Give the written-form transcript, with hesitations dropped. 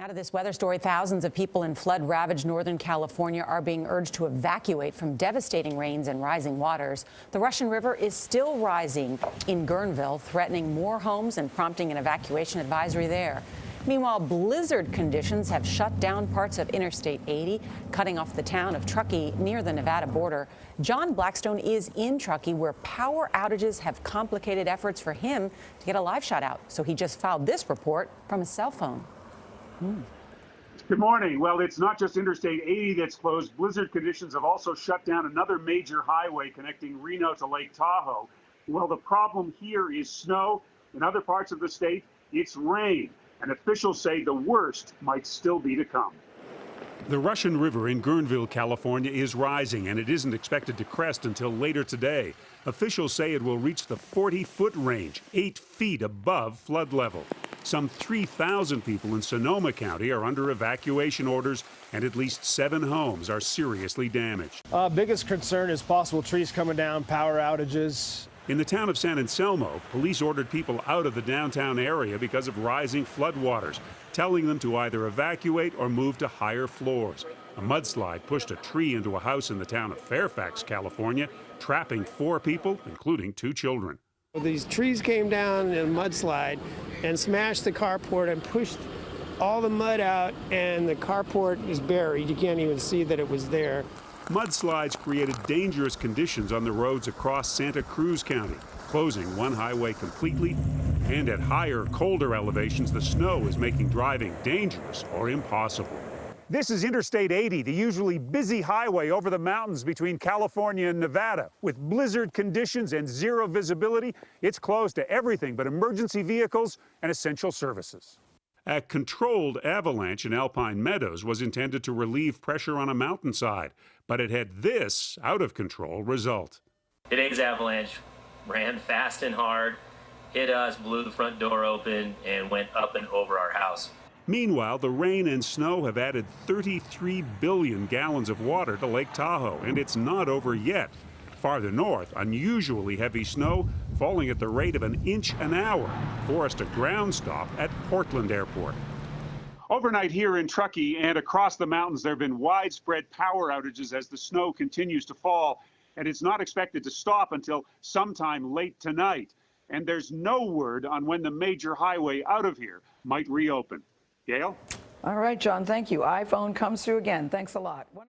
Now to this weather story, thousands of people in flood-ravaged Northern California are being urged to evacuate from devastating rains and rising waters. The Russian River is still rising in Guerneville, threatening more homes and prompting an evacuation advisory there. Meanwhile, blizzard conditions have shut down parts of Interstate 80, cutting off the town of Truckee near the Nevada border. John Blackstone is in Truckee, where power outages have complicated efforts for him to get a live shot out. So he just filed this report from his cell phone. Good morning. Well, it's not just Interstate 80 that's closed. Blizzard conditions have also shut down another major highway connecting Reno to Lake Tahoe. Well, the problem here is snow. In other parts of the state, it's rain. And officials say the worst might still be to come. The Russian River in Guerneville, California is rising, and it isn't expected to crest until later today. Officials say it will reach the 40-foot range, 8 feet above flood level. Some 3,000 people in Sonoma County are under evacuation orders, and at least 7 homes are seriously damaged. Biggest concern is possible trees coming down, power outages. In the town of San Anselmo, police ordered people out of the downtown area because of rising floodwaters, telling them to either evacuate or move to higher floors. A mudslide pushed a tree into a house in the town of Fairfax, California, trapping 4 people, including 2 children. These trees came down in a mudslide and smashed the carport and pushed all the mud out, and the carport is buried. You can't even see that it was there. Mudslides created dangerous conditions on the roads across Santa Cruz County, closing one highway completely, and at higher, colder elevations, the snow is making driving dangerous or impossible. This is Interstate 80, the usually busy highway over the mountains between California and Nevada. With blizzard conditions and zero visibility, it's closed to everything but emergency vehicles and essential services. A controlled avalanche in Alpine Meadows was intended to relieve pressure on a mountainside, but it had this out-of-control result. Today's avalanche ran fast and hard, hit us, blew the front door open, and went up and over our house. Meanwhile, the rain and snow have added 33 billion gallons of water to Lake Tahoe, and it's not over yet. Farther north, unusually heavy snow falling at the rate of an inch an hour forced a ground stop at Portland Airport. Overnight here in Truckee and across the mountains, there have been widespread power outages as the snow continues to fall, and it's not expected to stop until sometime late tonight. And there's no word on when the major highway out of here might reopen. Gail? All right, John, thank you. iPhone comes through again. Thanks a lot.